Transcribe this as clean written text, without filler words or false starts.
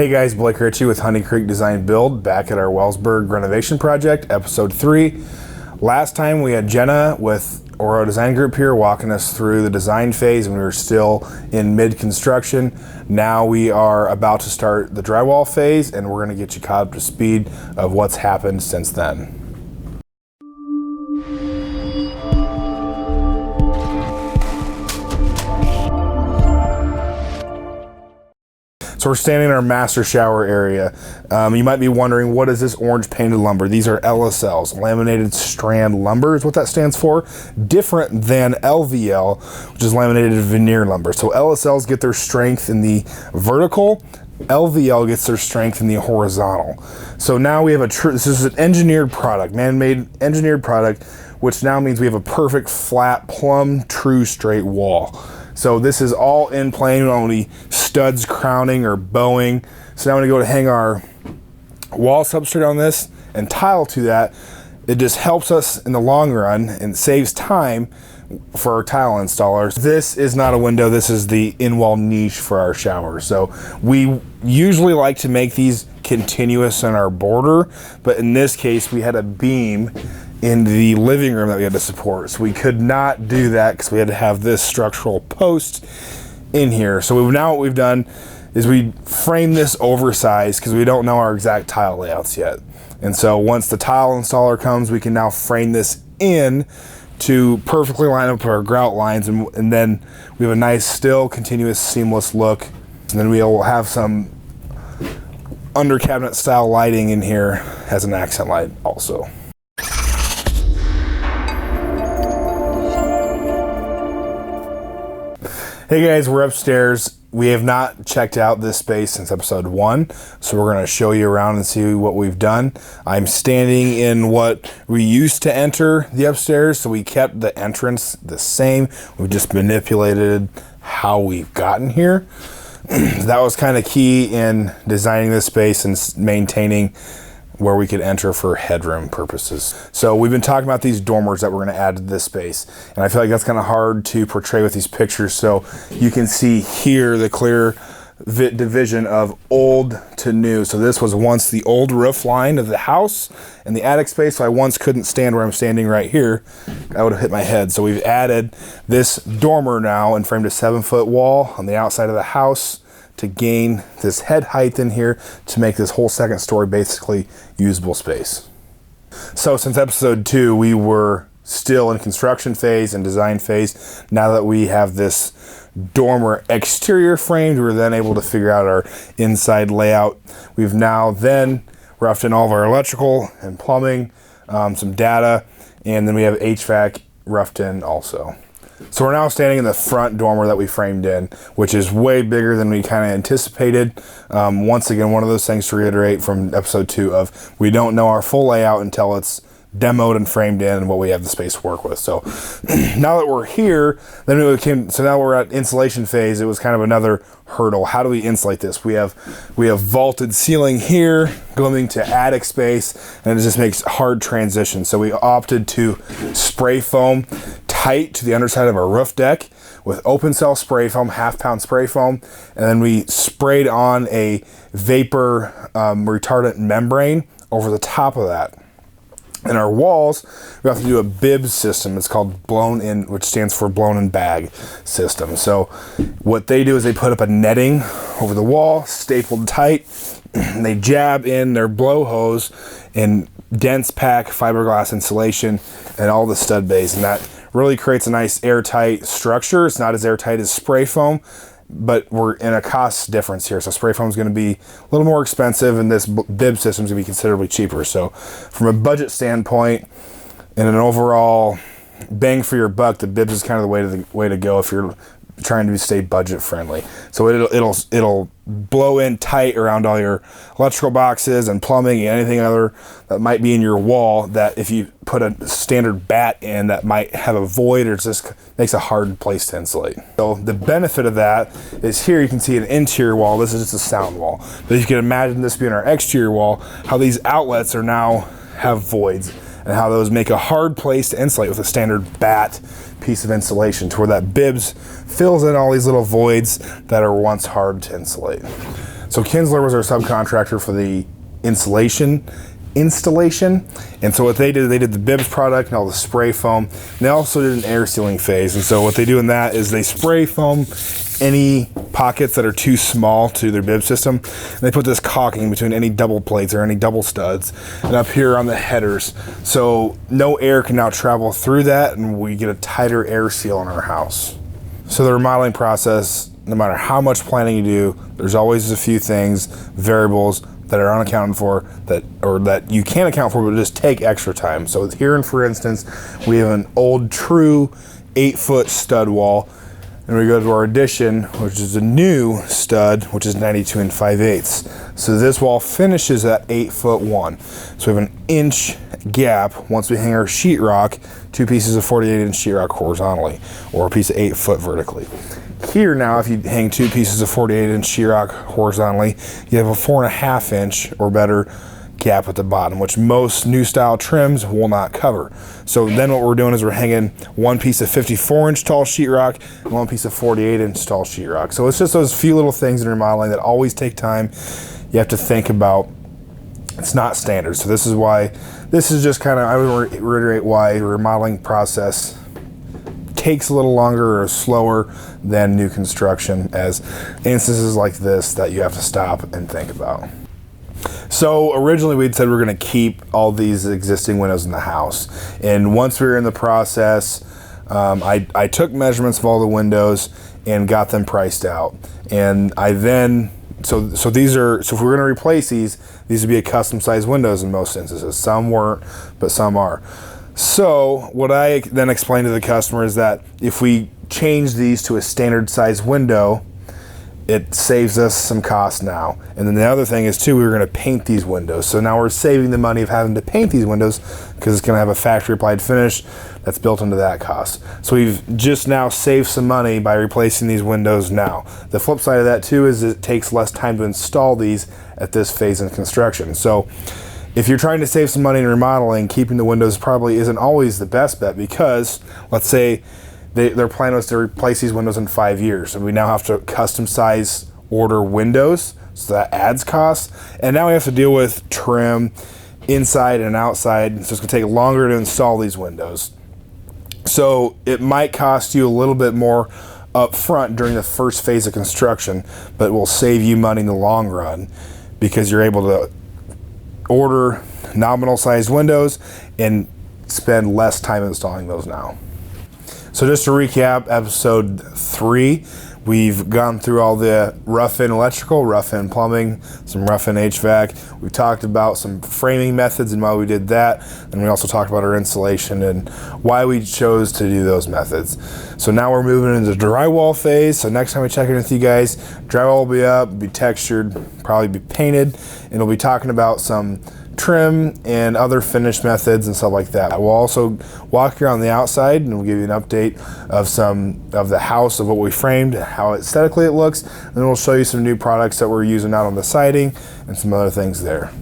Hey guys, Blake Ritchie with Honey Creek Design Build, back at our Wellsburg renovation project, episode 3. Last time we had Jenna with Oro Design Group here walking us through the design phase, and we were still in mid-construction. Now we are about to start the drywall phase, and we're going to get you caught up to speed of what's happened since then. So we're standing in our master shower area. You might be wondering, what is this orange painted lumber? These are LSLs, laminated strand lumber is what that stands for. Different than LVL, which is laminated veneer lumber. So LSLs get their strength in the vertical, LVL gets their strength in the horizontal. So now we have this is an engineered product, man-made engineered product, which now means we have a perfect flat, plumb, true straight wall. So this is all in plane, only studs crowning or bowing. So now when we go to hang our wall substrate on this and tile to that, it just helps us in the long run and saves time for our tile installers. This is not a window, this is the in-wall niche for our shower. So we usually like to make these continuous in our border, but in this case we had a beam in the living room that we had to support. So we could not do that because we had to have this structural post in here. So now what we've done is we frame this oversized because we don't know our exact tile layouts yet. And so once the tile installer comes, we can now frame this in to perfectly line up our grout lines, and then we have a nice, still continuous, seamless look. And then we'll have some under cabinet style lighting in here as an accent light also. Hey guys, we're upstairs. We have not checked out this space since episode 1, so we're going to show you around and see what we've done. I'm standing in what we used to enter the upstairs, so we kept the entrance the same. We've just manipulated how we've gotten here. That was kind of key in designing this space and maintaining where we could enter for headroom purposes. So we've been talking about these dormers that we're gonna add to this space. And I feel like that's kind of hard to portray with these pictures. So you can see here the clear division of old to new. So this was once the old roof line of the house and the attic space. So I once couldn't stand where I'm standing right here. I would have hit my head. So we've added this dormer now and framed a 7-foot wall on the outside of the house to gain this head height in here to make this whole second story basically usable space. So since episode 2, we were still in construction phase and design phase. Now that we have this dormer exterior framed, we're then able to figure out our inside layout. We've now then roughed in all of our electrical and plumbing, some data, and then we have HVAC roughed in also. So we're now standing in the front dormer that we framed in, which is way bigger than we kind of anticipated. Once again, one of those things to reiterate from episode 2 of we don't know our full layout until it's demoed and framed in and what we have the space to work with. So now that we're here, so now we're at insulation phase. It was kind of another hurdle. How do we insulate this? We have vaulted ceiling here going to attic space, and it just makes hard transition. So we opted to spray foam tight to the underside of our roof deck with open cell spray foam, 1/2 pound spray foam, and then we sprayed on a vapor retardant membrane over the top of that. In our walls, we have to do a bib system. It's called blown in, which stands for blown in bag system. So what they do is they put up a netting over the wall, stapled tight, and they jab in their blow hose in dense pack fiberglass insulation and all the stud bays, and that really creates a nice airtight structure. It's not as airtight as spray foam, but we're in a cost difference here. So spray foam is going to be a little more expensive, and this bib system is going to be considerably cheaper. So from a budget standpoint and an overall bang for your buck, the bibs is kind of the way to go if you're trying to stay budget friendly. So it'll blow in tight around all your electrical boxes and plumbing and anything other that might be in your wall, that if you put a standard bat in that might have a void or just makes a hard place to insulate. So the benefit of that is here you can see an interior wall. This is just a sound wall. But if you can imagine this being our exterior wall, how these outlets are now have voids, and how those make a hard place to insulate with a standard bat piece of insulation, to where that bibs fills in all these little voids that are once hard to insulate. So Kinsler was our subcontractor for the installation, and so what they did the bibs product and all the spray foam, and they also did an air sealing phase. And so what they do in that is they spray foam any pockets that are too small to their bib system, and they put this caulking between any double plates or any double studs and up here on the headers, so no air can now travel through that, and we get a tighter air seal in our house. So the remodeling process, no matter how much planning you do, there's always a few things, variables that are unaccounted for, that you can account for, but just take extra time. So here, for instance, we have an old true 8-foot stud wall, and we go to our addition, which is a new stud, which is 92 5/8. So this wall finishes at 8'1". So we have an inch gap once we hang our sheetrock, 2 pieces of 48-inch sheetrock horizontally, or a piece of 8 foot vertically. Here now, if you hang 2 pieces of 48-inch sheetrock horizontally, you have a 4.5-inch or better gap at the bottom, which most new style trims will not cover. So then what we're doing is we're hanging 1 piece of 54-inch tall sheetrock and 1 piece of 48-inch tall sheetrock. So it's just those few little things in remodeling that always take time. You have to think about. It's not standard. So this is why, this is just kind of, I would reiterate why the remodeling process takes a little longer or slower than new construction, as instances like this that you have to stop and think about. So originally we'd said we're going to keep all these existing windows in the house, and once we were in the process, I took measurements of all the windows and got them priced out, and I then so these are, so if we're going to replace these would be a custom size windows in most instances. Some weren't, but some are. So what I then explained to the customer is that if we change these to a standard size window, it saves us some cost now. And then the other thing is too, we were going to paint these windows. So now we're saving the money of having to paint these windows, because it's going to have a factory applied finish that's built into that cost. So we've just now saved some money by replacing these windows now. The flip side of that too is it takes less time to install these at this phase in construction. So if you're trying to save some money in remodeling, keeping the windows probably isn't always the best bet, because let's say their plan was to replace these windows in 5 years, and we now have to custom size order windows, so that adds costs, and now we have to deal with trim inside and outside, so it's going to take longer to install these windows. So it might cost you a little bit more up front during the first phase of construction, but it will save you money in the long run, because you're able to order nominal sized windows and spend less time installing those now. So just to recap, episode 3, we've gone through all the rough-in electrical, rough-in plumbing, some rough-in HVAC. We talked about some framing methods and why we did that. And we also talked about our insulation and why we chose to do those methods. So now we're moving into the drywall phase. So next time we check in with you guys, drywall will be up, be textured, probably be painted, and we'll be talking about some trim and other finish methods and stuff like that. We'll also walk you around the outside, and we'll give you an update of some of the house, of what we framed, how aesthetically it looks, and then we'll show you some new products that we're using out on the siding and some other things there.